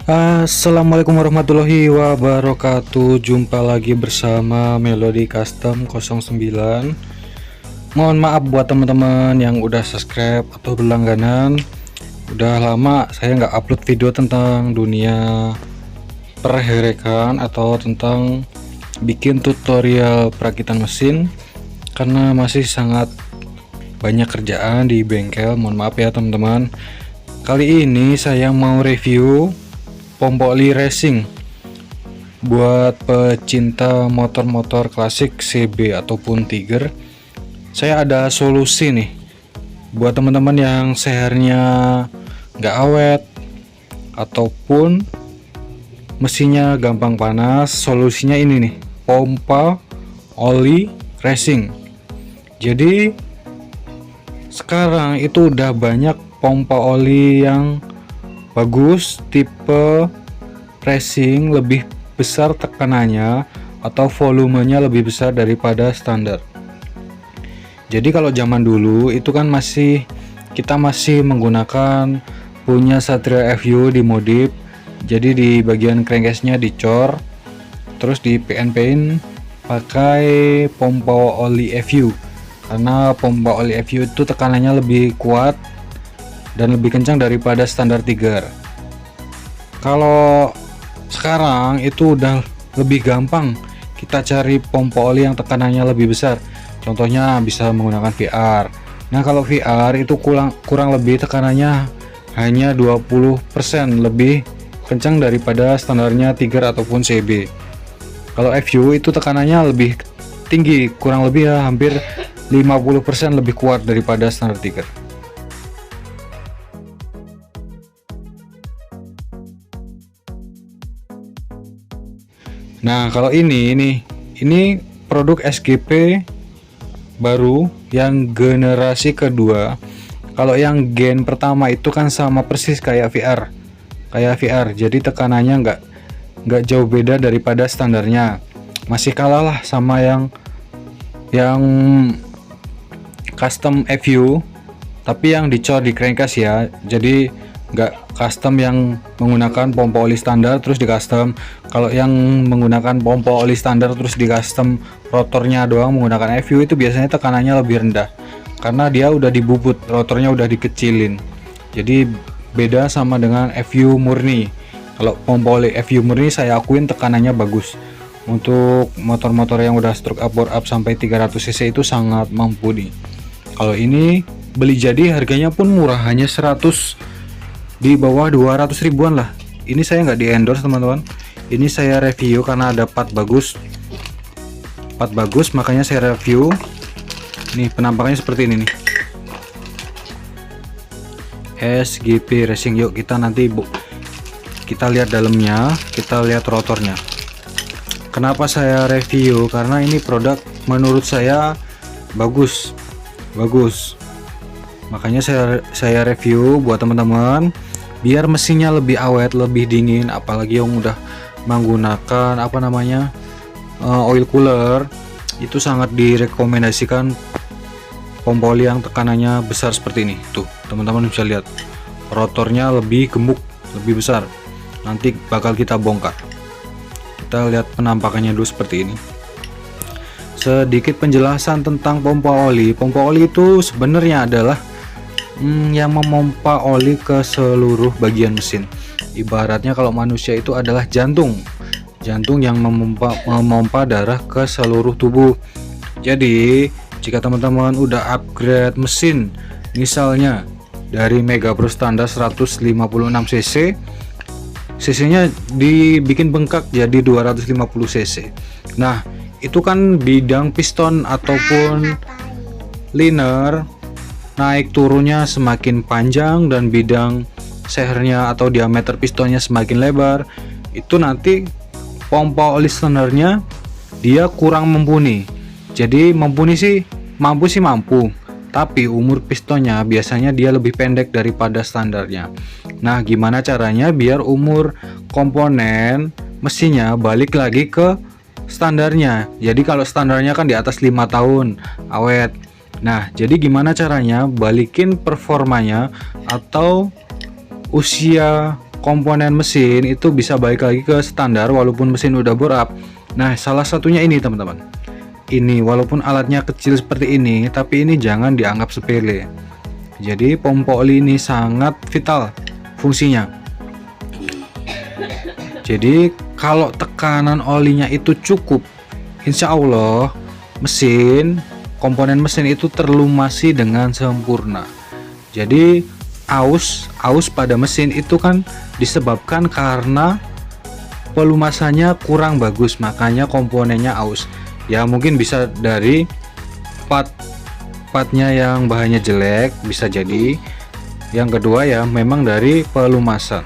Assalamualaikum warahmatullahi wabarakatuh. Jumpa lagi bersama Melody Custom 09. Mohon maaf buat teman-teman yang udah subscribe atau berlangganan. Udah lama saya nggak upload video tentang dunia perherekan atau tentang bikin tutorial perakitan mesin, karena masih sangat banyak kerjaan di bengkel. Mohon maaf ya teman-teman. Kali ini saya mau review pompa oli racing buat pecinta motor-motor klasik CB ataupun Tiger. Saya ada solusi nih buat teman-teman yang sehernya nggak awet ataupun mesinnya gampang panas. Solusinya ini nih, pompa oli racing. Jadi sekarang itu udah banyak pompa oli yang bagus, tipe racing, lebih besar tekanannya atau volumenya lebih besar daripada standar. Jadi kalau zaman dulu itu kan kita masih menggunakan punya Satria FU dimodif. Jadi di bagian crankcase-nya dicor, terus di PNP-in pakai pompa oli FU, karena pompa oli FU itu tekanannya lebih kuat dan lebih kencang daripada standar Tiger. Kalau sekarang itu udah lebih gampang kita cari pompa oli yang tekanannya lebih besar. Contohnya bisa menggunakan VR. Nah, kalau VR itu kurang lebih tekanannya hanya 20% lebih kencang daripada standarnya Tiger ataupun CB. Kalau FU itu tekanannya lebih tinggi, kurang lebih ya hampir 50% lebih kuat daripada standar Tiger. Nah, kalau ini produk SGP baru yang generasi kedua. Kalau yang gen pertama itu kan sama persis kayak VR. Jadi tekanannya nggak jauh beda daripada standarnya. Masih kalah lah sama yang custom FU, tapi yang dicor di crankcase ya. Jadi nggak custom yang menggunakan pompa oli standar terus di custom. Kalau yang menggunakan pompa oli standar terus di custom rotornya doang menggunakan FU, itu biasanya tekanannya lebih rendah karena dia udah dibubut, rotornya udah dikecilin. Jadi beda sama dengan FU murni. Kalau pompa oli FU murni saya akuin tekanannya bagus. Untuk motor-motor yang udah stroke up bore up sampai 300 cc itu sangat mampu nih. Kalau ini beli jadi harganya pun murah, hanya 100, di bawah 200 ribuan lah. Ini saya nggak di endorse teman-teman, ini saya review karena ada part bagus makanya saya review. Nih penampakannya seperti ini nih, SGP Racing. Yuk kita lihat dalamnya, kita lihat rotornya. Kenapa saya review? Karena ini produk menurut saya bagus, makanya saya review buat teman-teman biar mesinnya lebih awet, lebih dingin. Apalagi yang udah menggunakan oil cooler, itu sangat direkomendasikan pompa oli yang tekanannya besar seperti ini. Tuh teman-teman bisa lihat rotornya lebih gemuk, lebih besar. Nanti bakal kita bongkar. Kita lihat penampakannya dulu seperti ini. Sedikit penjelasan tentang pompa oli. Pompa oli itu sebenarnya adalah yang memompa oli ke seluruh bagian mesin. Ibaratnya kalau manusia itu adalah jantung yang memompa darah ke seluruh tubuh. Jadi jika teman-teman udah upgrade mesin, misalnya dari Mega Pro standar 156 cc, cc-nya dibikin bengkak jadi 250 cc. Nah, itu kan bidang piston ataupun liner naik turunnya semakin panjang dan bidang sehernya atau diameter pistonnya semakin lebar. Itu nanti pompa oli standarnya dia kurang mumpuni. Jadi mampu, tapi umur pistonnya biasanya dia lebih pendek daripada standarnya. Nah, gimana caranya biar umur komponen mesinnya balik lagi ke standarnya? Jadi kalau standarnya kan di atas 5 tahun awet. Nah, jadi gimana caranya balikin performanya atau usia komponen mesin itu bisa balik lagi ke standar walaupun mesin udah bore up. Nah, salah satunya ini teman-teman. Ini walaupun alatnya kecil seperti ini, tapi ini jangan dianggap sepele. Jadi pompa oli ini sangat vital fungsinya. Jadi kalau tekanan olinya itu cukup, insya Allah komponen mesin itu terlumasi dengan sempurna. Jadi aus pada mesin itu kan disebabkan karena pelumasannya kurang bagus, makanya komponennya aus. Ya mungkin bisa dari partnya yang bahannya jelek, bisa jadi. Yang kedua ya memang dari pelumasan.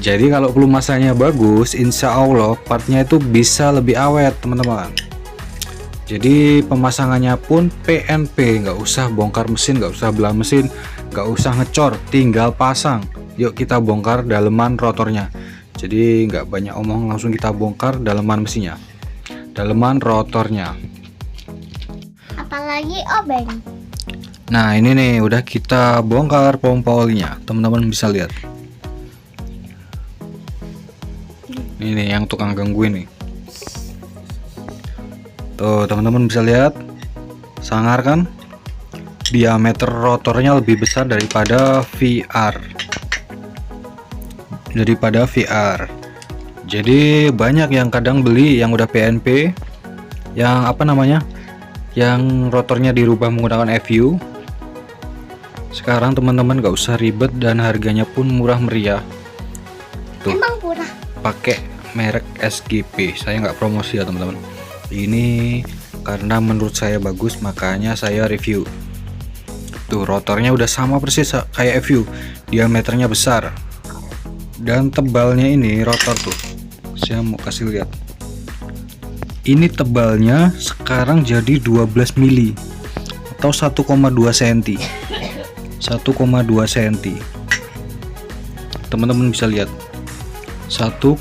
Jadi kalau pelumasannya bagus, insya Allah partnya itu bisa lebih awet teman-teman. Jadi pemasangannya pun PNP, nggak usah bongkar mesin, nggak usah belah mesin, nggak usah ngecor, tinggal pasang. Yuk kita bongkar daleman rotornya. Jadi nggak banyak omong, langsung kita bongkar daleman mesinnya, daleman rotornya. Apalagi obeng. Nah ini nih udah kita bongkar pompa olinya, teman-teman bisa lihat. Ini yang tukang gangguin nih. Tuh teman-teman bisa lihat, sangar kan? Diameter rotornya lebih besar daripada VR. Jadi banyak yang kadang beli yang udah PNP, yang yang rotornya dirubah menggunakan FU. Sekarang teman-teman gak usah ribet dan harganya pun murah meriah. Tuh, emang murah. pakai merek SGP. Saya nggak promosi ya teman-teman. Ini karena menurut saya bagus, makanya saya review. Tuh rotornya udah sama persis kayak FU, diameternya besar dan tebalnya. Ini rotor tuh, saya mau kasih lihat. Ini tebalnya sekarang jadi 12 mili atau 1,2 cm. 1,2 cm. Teman-teman bisa lihat. 1,2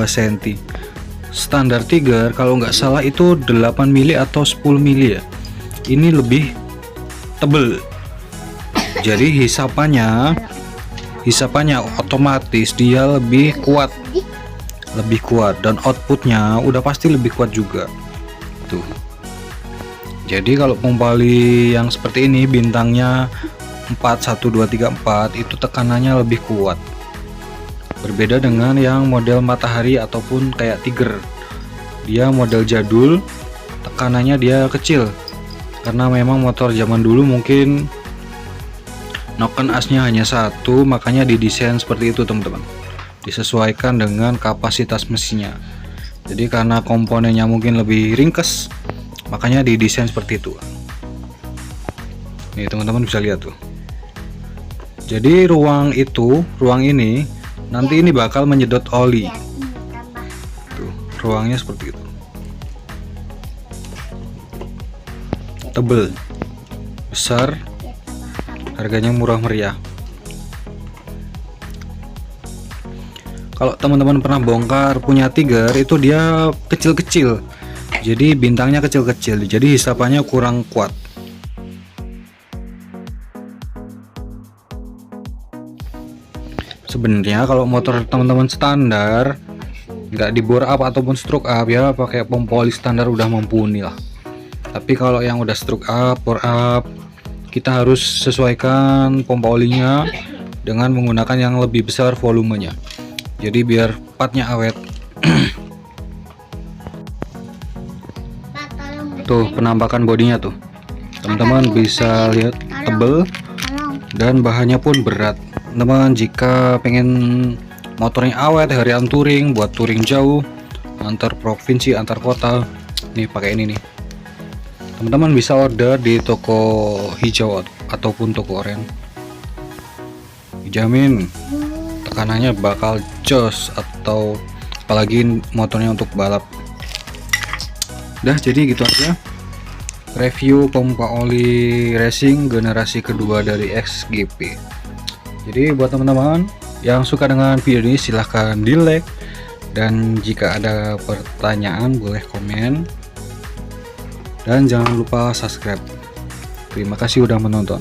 cm. Standar Tiger kalau nggak salah itu 8 mili atau 10 mili ya. Ini lebih tebel. Jadi hisapannya otomatis dia lebih kuat dan outputnya udah pasti lebih kuat juga. Tuh. Jadi kalau pompa oli yang seperti ini bintangnya 4, 1, 2, 3, 4 itu tekanannya lebih kuat. Berbeda dengan yang model Matahari ataupun kayak Tiger. Dia model jadul, tekanannya dia kecil. Karena memang motor zaman dulu mungkin noken asnya hanya satu, makanya didesain seperti itu teman-teman. Disesuaikan dengan kapasitas mesinnya. Jadi karena komponennya mungkin lebih ringkes, makanya didesain seperti itu. Nih teman-teman bisa lihat tuh. Jadi ruang ini nanti ini bakal menyedot oli. Tuh, ruangnya seperti itu. Tebel, besar, harganya murah meriah. Kalau teman-teman pernah bongkar punya Tiger, itu dia kecil-kecil. Jadi bintangnya kecil-kecil, jadi hisapannya kurang kuat. Sebenarnya kalau motor teman-teman standar nggak di bore up ataupun stroke up ya pakai pompa oli standar udah mumpuni lah. Tapi kalau yang udah stroke up, bore up, kita harus sesuaikan pompa olinya dengan menggunakan yang lebih besar volumenya. Jadi biar partnya awet. Tuh penampakan bodinya tuh. Teman-teman bisa lihat tebel dan bahannya pun berat. Teman-teman jika pengen motornya awet harian touring, buat touring jauh antar provinsi, antar kota, nih pakai ini nih. Teman-teman bisa order di toko hijau ataupun toko oranye. Dijamin tekanannya bakal jos, atau apalagi motornya untuk balap. Udah, jadi gitu aja review pompa oli racing generasi kedua dari SGP. Jadi buat teman-teman yang suka dengan video ini silahkan di like, dan jika ada pertanyaan boleh komen, dan jangan lupa subscribe. Terima kasih udah menonton.